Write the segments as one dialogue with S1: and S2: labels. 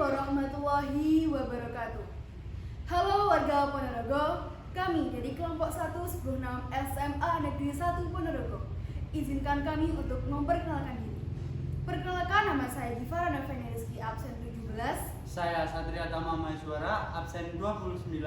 S1: warahmatullahi wabarakatuh. Halo warga Ponorogo, kami dari kelompok 1 10 6 SMA Negeri 1 Ponorogo. Izinkan kami untuk memperkenalkan diri. Perkenalkan, nama saya Givara Novena Rizky, absen 17.
S2: Saya Satria Tama Maheswara, absen 29.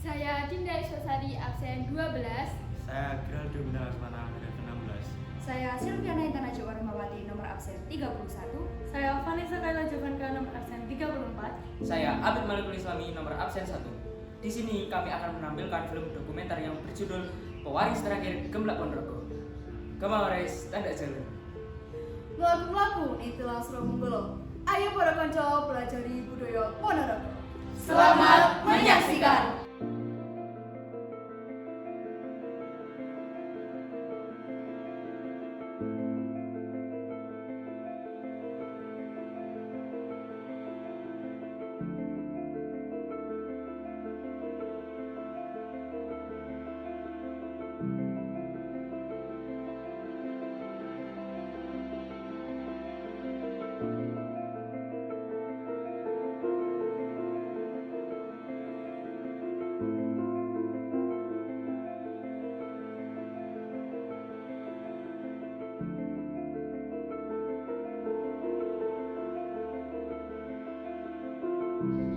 S3: Saya Dinda Isyosari, absen 12.
S4: Saya Geraldo Gunawan Asmana, absen 16.
S5: Saya Silviana Intana Jawa Rahmawati, nomor absen 31.
S3: Saya Vanessa Kaila Jovanka, nomor absen 34.
S6: Saya Abid Malikul Islami, nomor absen 1. Di sini kami akan menampilkan film dokumenter yang berjudul Pewaris Terakhir Gemblak Ponorogo. Kemawaris Tanda Jalan.
S1: Melaku-melaku itulah Surabaya. Ayo para konco pelajari budaya Ponorogo.
S5: Selamat menyaksikan.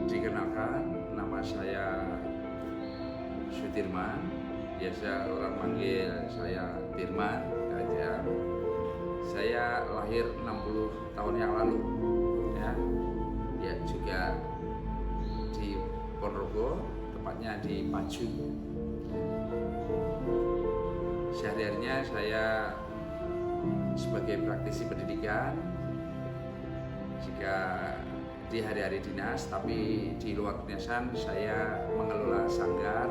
S7: Dikenalkan, nama saya Sudirman, biasa orang manggil saya Dirman aja. Saya lahir 60 tahun yang lalu, ya juga di Ponorogo, tepatnya di Paju. Sehari-harinya saya sebagai praktisi pendidikan, jika di hari-hari dinas, tapi di luar kedinasan saya mengelola sanggar,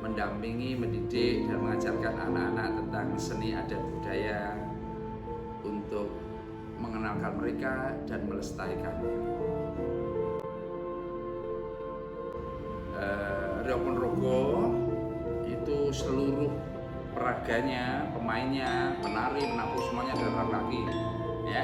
S7: mendampingi, mendidik, dan mengajarkan anak-anak tentang seni adat budaya untuk mengenalkan mereka dan melestarikannya. Riok Ponorogo itu seluruh peraganya, pemainnya, penari, penabuh semuanya adalah laki-laki, ya,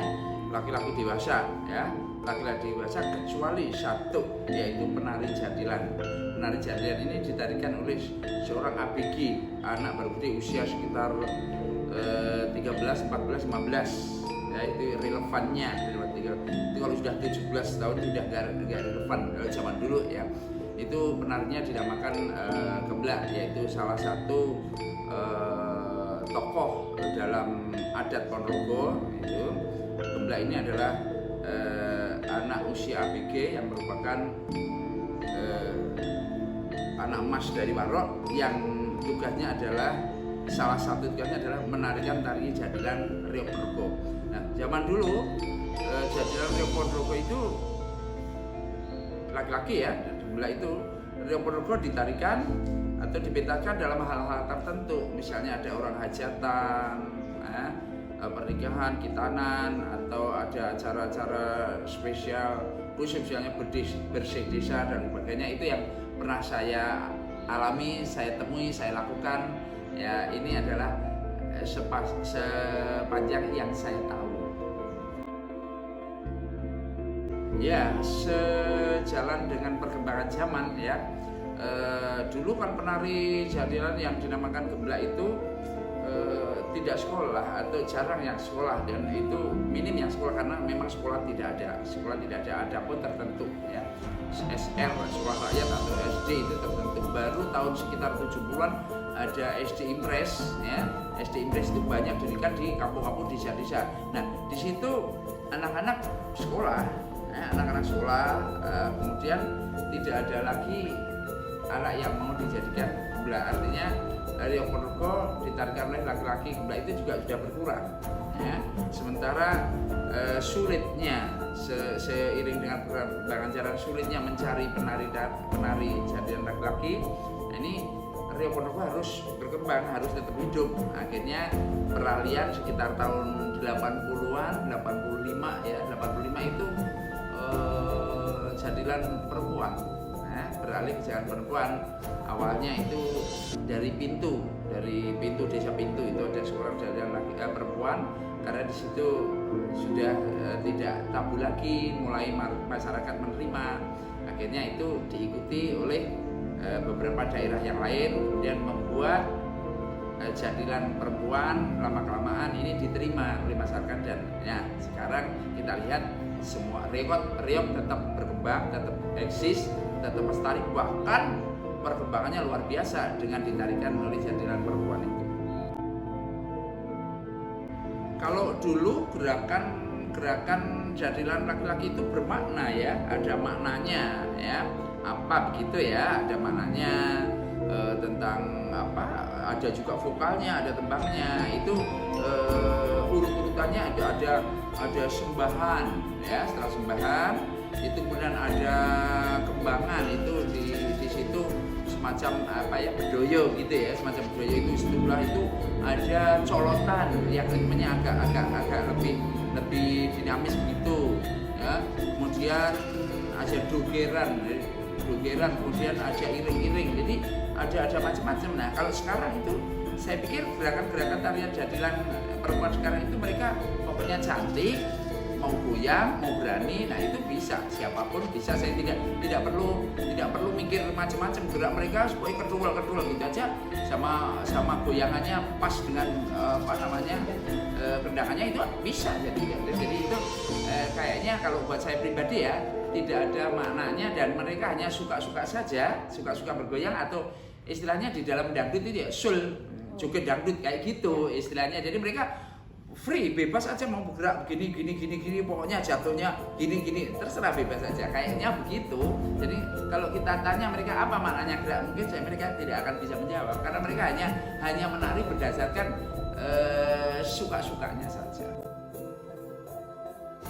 S7: laki-laki dewasa, ya. Laki-laki dewasa kecuali satu, yaitu penari jadilan. Penari jadilan ini ditarikan oleh seorang ABG, anak berarti usia sekitar 13, 14, 15. Ya, itu relevannya. Itu kalau sudah 17 tahun sudah nggak relevan zaman dulu, ya. Itu penarinya dinamakan Gemblak, yaitu salah satu tokoh dalam adat Ponorogo. Itu Gemblak ini adalah anak usia ABG yang merupakan anak emas dari Warok, yang tugasnya adalah salah satu tugasnya adalah menarikan tari jadilan Riok Ponorogo. Nah, zaman dulu jadilan Riok Ponorogo itu laki-laki, ya, Gemblak itu Riok Ponorogo ditarikan atau dipetakan dalam hal-hal tertentu, misalnya ada orang hajatan, pernikahan, kitanan, atau ada acara-acara spesial khusus misalnya bersih desa dan sebagainya. Itu yang pernah saya alami, saya temui, saya lakukan. Ya, ini adalah sepanjang yang saya tahu. Ya, sejalan dengan perkembangan zaman, ya. Dulu kan penari jadilan yang dinamakan Gemblak itu tidak sekolah atau jarang yang sekolah, dan itu minim yang sekolah karena memang sekolah tidak ada pun tertentu, ya. SR, sekolah rakyat atau SD itu tertentu. Baru tahun sekitar 70-an ada SD Impres, ya. SD Impres itu banyak didirikan di kampung-kampung desa-desa. Nah, di situ anak-anak sekolah, kemudian tidak ada lagi anak yang mau dijadikan Gemblak. Artinya Riok Ponorogo ditarikan oleh laki-laki, Gemblak itu juga sudah berkurang, ya. Sementara sulitnya seiring dengan perkembangan jalan, sulitnya mencari penari jadilan laki-laki. Nah, ini Riok Ponorogo harus berkembang, harus tetap hidup. Akhirnya peralihan sekitar tahun 80-an, 85, ya, 85 itu jadilan perempuan. Beralih ke jalan perempuan. Awalnya itu dari pintu, dari pintu desa pintu itu ada sekolah jadilan laki perempuan, karena di situ sudah tidak tabu lagi, mulai masyarakat menerima. Akhirnya itu diikuti oleh beberapa daerah yang lain, kemudian membuat jadilan perempuan. Lama-kelamaan ini diterima oleh masyarakat, dan ya sekarang kita lihat semua reok tetap berkembang, tetap eksis, tetap lestari, bahkan perkembangannya luar biasa dengan ditarikan oleh jadilan perempuan itu. Kalau dulu gerakan jadilan laki-laki itu bermakna ya, ada maknanya ya, apa begitu ya, ada maknanya tentang apa, ada juga vokalnya, ada tembangnya, itu urut-urutannya ada sembahan ya, setelah sembahan itu kemudian ada kembangan, itu di situ semacam apa ya, bedoyo gitu ya, semacam bedoyo itu setelah itu ada colotan yang ritmenya agak lebih dinamis begitu ya, kemudian ada dogeran, kemudian ada iring-iring, jadi ada macam-macam. Nah kalau sekarang itu saya pikir gerakan-gerakan tarian jadilan perempuan sekarang itu mereka pokoknya cantik, mau goyang, mau berani, nah itu bisa, siapapun bisa. Saya tidak perlu mikir macam-macam, gerak mereka supaya kedul gitu aja, sama goyangannya pas dengan apa namanya kendangannya itu bisa. Jadi itu kayaknya kalau buat saya pribadi ya tidak ada maknanya, dan mereka hanya suka-suka saja, suka-suka bergoyang, atau istilahnya di dalam dangdut itu ya sul, joget dangdut kayak gitu istilahnya. Jadi mereka free, bebas aja mau bergerak gini, pokoknya jatuhnya gini, terserah, bebas aja, kayaknya begitu. Jadi kalau kita tanya mereka apa maknanya gerak, mungkin mereka tidak akan bisa menjawab, karena mereka hanya menari berdasarkan suka-sukanya saja.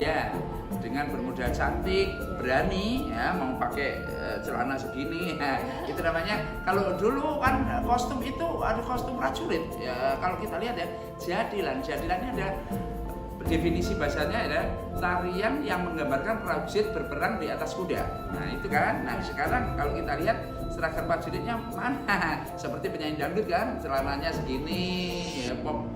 S7: Ya, dengan bermodal cantik, berani, ya mau pakai celana segini, itu namanya. Kalau dulu kan kostum itu ada kostum prajurit. Ya, kalau kita lihat ya, jadilannya ada definisi bahasanya ada tarian yang menggambarkan prajurit berperang di atas kuda. Nah itu kan. Nah sekarang kalau kita lihat seragam prajuritnya mana? Seperti penyanyi dangdut kan, celananya segini, ya, pop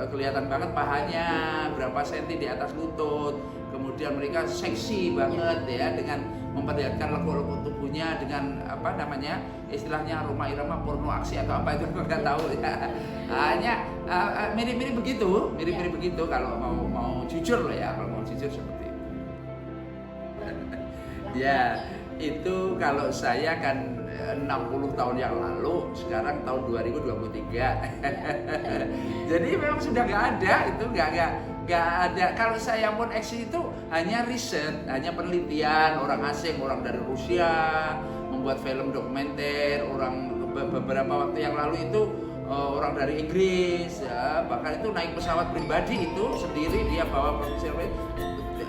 S7: kelihatan banget pahanya berapa senti di atas lutut, kemudian mereka seksi banget ya, dengan memperlihatkan lekuk-lekuk tubuhnya dengan apa namanya istilahnya aroma irama porno aksi atau apa itu nggak tahu ya, hanya mirip-mirip begitu kalau mau jujur loh ya, kalau mau jujur seperti itu. Ya itu kalau saya kan 60 tahun yang lalu, sekarang tahun 2023. Jadi memang sudah nggak ada, itu nggak ada. Kalau saya pun eksis itu hanya riset, hanya penelitian orang asing, orang dari Rusia membuat film dokumenter, orang beberapa waktu yang lalu itu orang dari Inggris ya, bahkan itu naik pesawat pribadi itu sendiri, dia bawa produser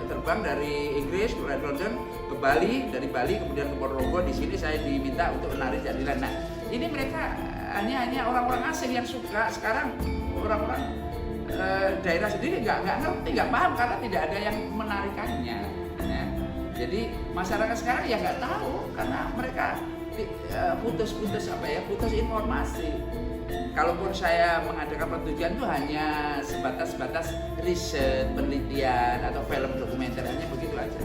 S7: terbang dari Inggris ke London ke Bali, dari Bali kemudian ke Ponorogo. Di sini saya diminta untuk menari jadilan. Nah ini mereka hanya orang-orang asing yang suka. Sekarang orang-orang daerah sendiri nggak ngerti, nggak paham, karena tidak ada yang menarikannya ya. Jadi masyarakat sekarang ya nggak tahu, karena mereka putus informasi. Kalaupun saya mengadakan penelitian itu hanya sebatas riset, penelitian atau film dokumenter, hanya begitu aja.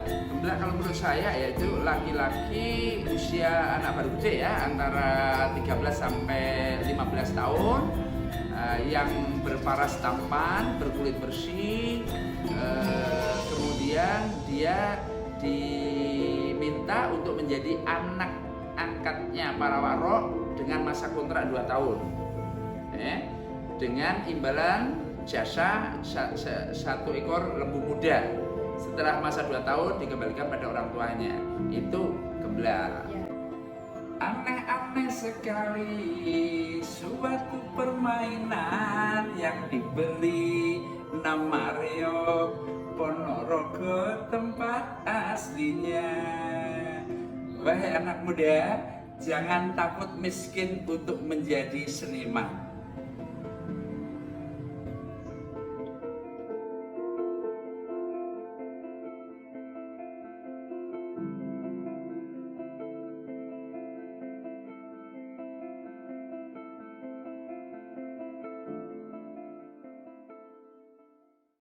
S7: Gemblak kalau menurut saya yaitu laki-laki usia anak baru gede ya, antara 13 sampai 15 tahun, yang berparas tampan, berkulit bersih, kemudian dia diminta untuk menjadi anak angkatnya para warok dengan masa kontrak 2 tahun, dengan imbalan jasa 1 ekor lembu muda. Setelah masa 2 tahun dikembalikan pada orang tuanya. Itu gemblak. Aneh-aneh sekali suatu permainan yang dibeli nama reok Ponorogo tempat aslinya. Wahai anak muda, jangan takut miskin untuk menjadi seniman.